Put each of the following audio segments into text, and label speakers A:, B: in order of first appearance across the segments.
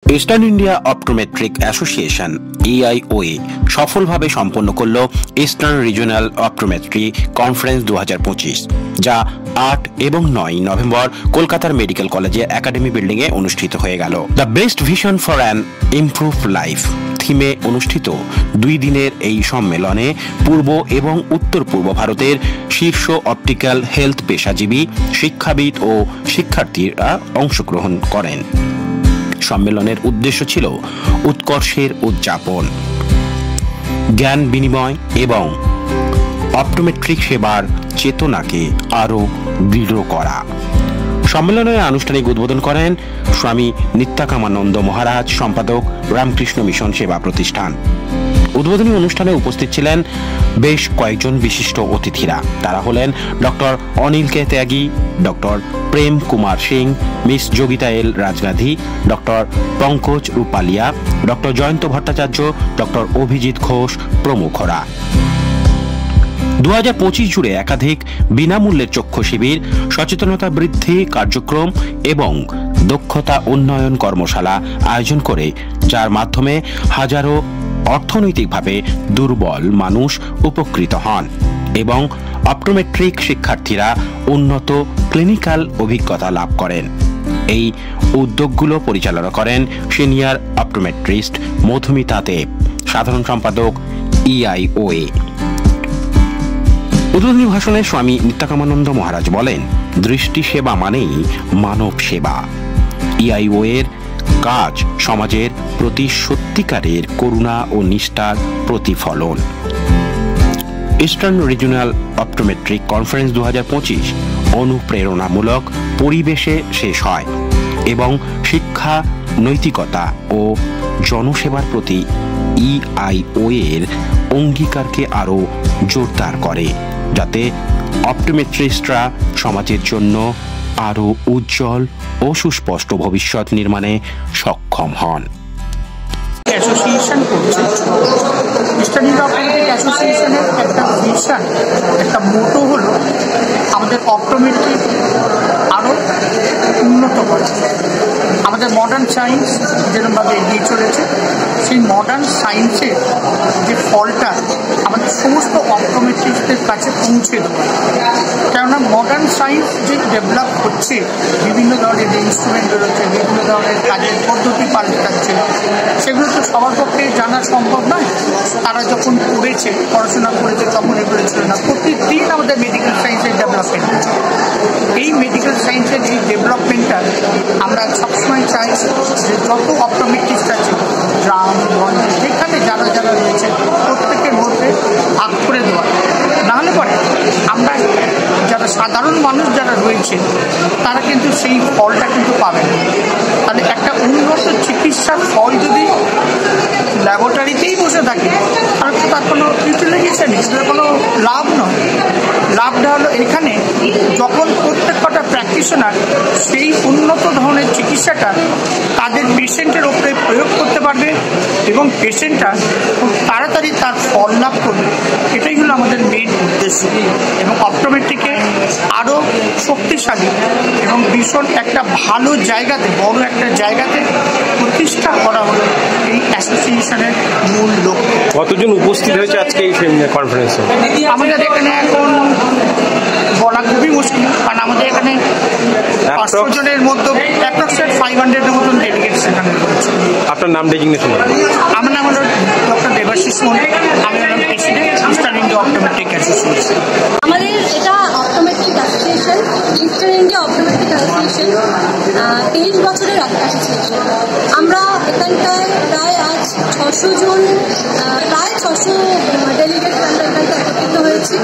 A: Eastern India optometric association EIOA সফলভাবে সম্পন্ন করল ইস্টার্ন রিজিওনাল অপটোমেট্রি কনফারেন্স 2025, যা 8 এবং 9 নভেম্বর কলকাতার মেডিকেল কলেজের একাডেমি বিল্ডিং এ অনুষ্ঠিত হয়ে গেল। The best vision for an improve life থিমে অনুষ্ঠিত 2 দিনের এই সম্মেলনে পূর্ব এবং উত্তর পূর্ব ভারতের শীর্ষ অপটিক্যাল হেলথ পেশাজীবী, শিক্ষাবিদ ও শিক্ষার্থীরা অংশগ্রহণ করেন। সম্মেলনের উদ্দেশ্য ছিল উৎকর্ষের উদযাপন, জ্ঞান বিনিময় এবং অপটোমেট্রিক সেবার চেতনাকে আরও দৃঢ় করা। সম্মেলনের আনুষ্ঠানিক উদ্বোধন করেন স্বামী নিত্যাকামানন্দ মহারাজ, সম্পাদক, রামকৃষ্ণ মিশন সেবা প্রতিষ্ঠান। উদ্বোধনী অনুষ্ঠানে উপস্থিত ছিলেন বেশ কয়েকজন বিশিষ্ট অতিথিরা। তারা হলেন doctor Anil K Tyagi, doctor Prem Kumar Singh, miss Yogita L Rajgandhi, doctor Pankaj Rupalia, doctor Jayanta Bhattacharya, doctor Abhijit Ghosh প্রমুখরা। 2025 জুড়ে একাধিক বিনামূল্যের চক্ষু শিবির, সচেতনতা বৃদ্ধি কার্যক্রম এবং দক্ষতা উন্নয়ন কর্মশালা আয়োজন করে, যার মাধ্যমে হাজারো অর্থনৈতিকভাবে দুর্বল মানুষ উপকৃত হন এবং অপটোমেট্রিক শিক্ষার্থীরা উন্নত ক্লিনিক্যাল অভিজ্ঞতা লাভ করেন। এই উদ্যোগগুলো পরিচালনা করেন সিনিয়র অপটোমেট্রিস্ট মধুমিতা দেব, সাধারণ সম্পাদক EIOA। উদ্বোধনী ভাষণে স্বামী নিত্যাকামানন্দ মহারাজ বলেন, দৃষ্টি সেবা মানেই মানব সেবা। EIOA এর কাজ সমাজের প্রতি সত্যিকারের করুণা ও নিষ্ঠার প্রতিফলন। ইস্টার্ন রিজিওনাল অপটোমেট্রিক কনফারেন্স 2025 অনুপ্রেরণামূলক পরিবেশে শেষ হয় এবং শিক্ষা, নৈতিকতা ও জনসেবার প্রতি EIOA এর অঙ্গীকারকে আরও জোরদার করে, যাতে অপটোমেট্রিস্টরা সমাজের জন্য আরও উজ্জ্বল ও সুস্পষ্ট ভবিষ্যৎ নির্মাণে সক্ষম হন।
B: অ্যাসোসিয়েশন করছে ইস্টার্ন ইন্ডিয়া অপটোমেট্রিক অ্যাসোসিয়েশনের একটা ভিশন, একটা মোটো হলো আমাদের অপটোমেট্রিক আরও উন্নত করা। আমাদের মডার্ন সায়েন্স যেরকমভাবে এগিয়ে চলেছে, সেই মডার্ন সায়েন্সের যে ফলটা আমাদের সমস্ত অপটোমেট্রিস্টদের কাছে পৌঁছে দেওয়া। কেননা মডার্ন সায়েন্স যে ডেভেলপ হচ্ছে, বিভিন্ন ধরনের ইনস্ট্রুমেন্ট বেরোচ্ছে, বিভিন্ন ধরনের কাজের পদ্ধতি পাল্টাচ্ছে, সেগুলো তো সবার পক্ষে জানা সম্ভব নয়। তারা যখন পড়াশোনা করেছে তখন এগুলো ছিল না। প্রতিদিন আমাদের মেডিকেল সায়েন্সের ডেভেলপমেন্ট হচ্ছে। এই মেডিকেল সায়েন্সের এই ডেভেলপমেন্টটা আমরা সবসময় চাই যে যত অপটোমেট্রিস্ট আছে গ্রাম গঞ্জে যেখানে যারা যারা রয়েছে প্রত্যেকের মধ্যে ভাগ করে দেওয়া। নাহলে পরে আমরা যারা সাধারণ মানুষ যারা রয়েছে তারা কিন্তু সেই ফলটা কিন্তু পাবে না। তাহলে একটা উন্নত চিকিৎসার ফল যদি ল্যাবরেটরিতেই বসে থাকে তাহলে তো তার কোনো ইউটিলাইজেশন নেই, সেটা কোনো লাভ নয়। লাভটা হলো এখানে যখন প্রত্যেক কটা প্র্যাকটিশনার সেই উন্নত ধরনের চিকিৎসাটা তাদের পেশেন্টের ওপরে প্রয়োগ করতে পারবে এবং পেশেন্টটা খুব তাড়াতাড়ি তার ফল লাভ করবে। এটাই হলো আমাদের মেইন উদ্দেশ্য। এবং অপটোমেট্রিকে আরও শক্তিশালী এবং ভীষণ একটা ভালো জায়গাতে, বড় একটা জায়গাতে প্রতিষ্ঠা করা হলো এই অ্যাসোসিয়েশনের মূল লক্ষ্য।
C: কতজন উপস্থিত হয়েছে আজকে এই কনফারেন্সে?
B: আমাদের এখানে এখন বলা খুবই মুশকিল, কারণ আমাদের এখানে 500 জনের মধ্যে অ্যাপ্রক্সিমেট 500-এর মতন ডেলিগেটস এখানে রয়েছে।
C: আপনার নাম ডেজিগনেশন?
B: আমার নাম হলো ডক্টর দেবাশিস মন্ডল, আমি হলাম president eastern India optometric association.
D: আমাদের এটা optometric association, eastern India optometric association 23 বছরের অ্যাসোসিয়েশন। আমরা এখানটায় প্রায় আজ 600 জন, প্রায় 600 ডেলিগেট আমরা এখানটা একত্রিত হয়েছি।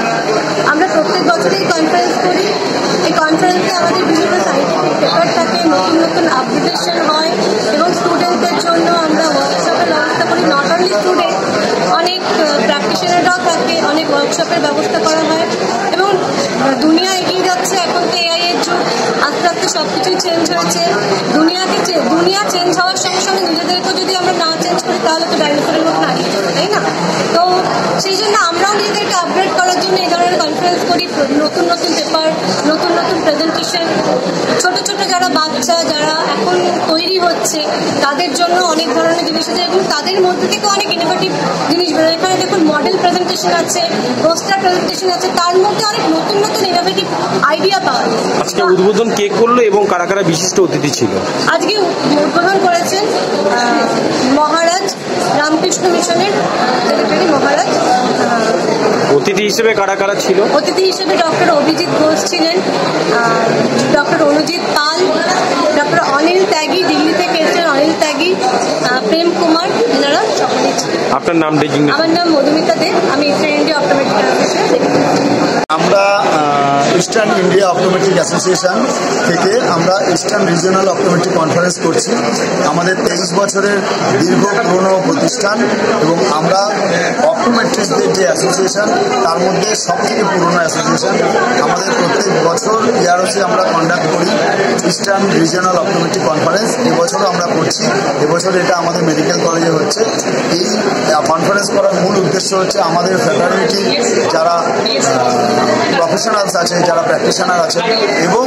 D: আমরা প্রত্যেক বছরেই কনফারেন্স করি। এই কনফারেন্সে আমাদের বিভিন্ন সাইন্টিফিক পেপার থাকে, নতুন নতুন আপডেটেশন হয় এবং স্টুডেন্টদের জন্য আমরা ওয়ার্কশপের ব্যবস্থা করি। নট অনলি স্টুডেন্ট, অনেক প্র্যাকটিশনাররাও থাকে, অনেক ওয়ার্কশপের ব্যবস্থা করা হয়। এবং দুনিয়া এগিয়ে যাচ্ছে, এখন তো AI এর যুগ, আস্তে আস্তে সব কিছুই চেঞ্জ হয়েছে। দুনিয়া চেঞ্জ হওয়ার সঙ্গে সঙ্গে নিজেদেরকেও যদি আমরা না চেঞ্জ করি তাহলে তো ডাইনোসরের মতন হারিয়ে যাবে, তাই না? তো সেই জন্য আমরাও নিজেদেরকে আপগ্রেড করার জন্য এই ধরনের কনফারেন্স করি। নতুন নতুন পেপার, নতুন নতুন প্রেজেন্টেশন, ছোট ছোট যারা বাচ্চা যারা এখন তৈরি হচ্ছে আছে তাদের জন্য অনেক ধরনের জিনিস আছে এবং তাদের মধ্যে থেকে অনেক ইনোভেটিভ জিনিস বেরোয়। এখানে দেখুন মডেল প্রেজেন্টেশন আছে, পোস্টার প্রেজেন্টেশন আছে, তার মধ্যে অনেক নতুন নতুন ইনোভেটিভ আইডিয়া পাওয়া যায়।
C: আজকে উদ্বোধন কে করলো এবং কারা কারা বিশিষ্ট অতিথি ছিল?
D: আজকে উদ্বোধন করেছেন মহারাজ রামকৃষ্ণ মিশনের সেক্রেটারি মহারাজ।
C: অতিথি হিসেবে কারা কারা ছিল?
D: অতিথি হিসেবে ডক্টর অভিজিৎ ঘোষ ছিলেন, ডক্টর অনুজিৎ পাল, ডক্টর অনিল ত্যাগী, দিল্লি থেকে এসেছেন অনিল ত্যাগী, প্রেম কুমার, এনারা সকলেই ছিলেন।
C: আপনার নাম ডেজিগনেশন?
D: আমার নাম মধুমিতা দে, আমি ইস্টার্ন ইন্ডিয়া অপটোমেট্রিক অ্যাসোসিয়েশন।
E: আমরা ইস্টার্ন ইন্ডিয়া অপটোমেট্রিক অ্যাসোসিয়েশন থেকে আমরা ইস্টার্ন রিজিওনাল অপটোমেট্রিক কনফারেন্স করছি। আমাদের 23 বছরের দীর্ঘ পুরনো প্রতিষ্ঠান এবং আমরা অপটোমেট্রিস্টদের যে অ্যাসোসিয়েশন তার মধ্যে সবথেকে পুরনো অ্যাসোসিয়েশন। আমাদের প্রত্যেক বছর ইয়ারসে আমরা কন্ডাক্ট করি ইস্টার্ন রিজিওনাল অপটোমেট্রিক কনফারেন্স। এবছরও আমরা করছি। এবছর এটা আমাদের মেডিকেল কলেজে হচ্ছে। এই কনফারেন্স করার মূল উদ্দেশ্য হচ্ছে আমাদের ফ্যাটার্নিটি যারা প্রফেশনালস আছেন, যারা প্র্যাকটিশনার আছেন এবং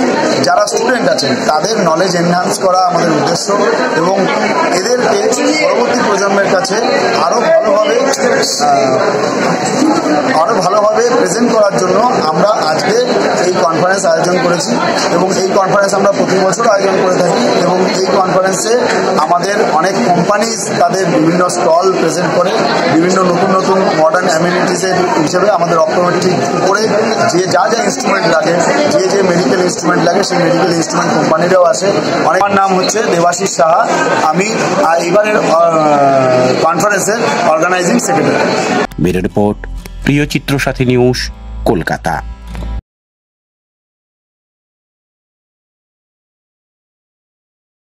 E: যারা স্টুডেন্ট আছেন তাদের নলেজ এনহ্যান্স করা আমাদের উদ্দেশ্য এবং এদেরকে পরবর্তী প্রজন্মের কাছে আরও ভালোভাবে প্রেজেন্ট করার জন্য আমরা আজকে এই কনফারেন্স আয়োজন করেছি এবং এই কনফারেন্স আমরা প্রতি বছর আয়োজন করে থাকি এবং এই কনফারেন্সে আমাদের অনেক কোম্পানিজ তাদের বিভিন্ন স্টল প্রেজেন্ট করে বিভিন্ন নতুন নতুন মডার্ন অ্যামিনিটিসের হিসেবে আমাদের অপটোমেট্রিক উপরে যে যা যা ইনস্ট্রুমেন্ট লাগে, যে মেডিকেল ইনস্ট্রুমেন্ট লাগে সেই মেডিকেল ইনস্ট্রুমেন্ট কোম্পানিরাও আসে। আমার নাম হচ্ছে দেবাশিস সাহা, আমি এবারের কনফারেন্সের অর্গানাইজিং সেক্রেটারি।
A: ব্যুরো রিপোর্ট, প্রিয় চিত্র সাথী নিউজ, কলকাতা।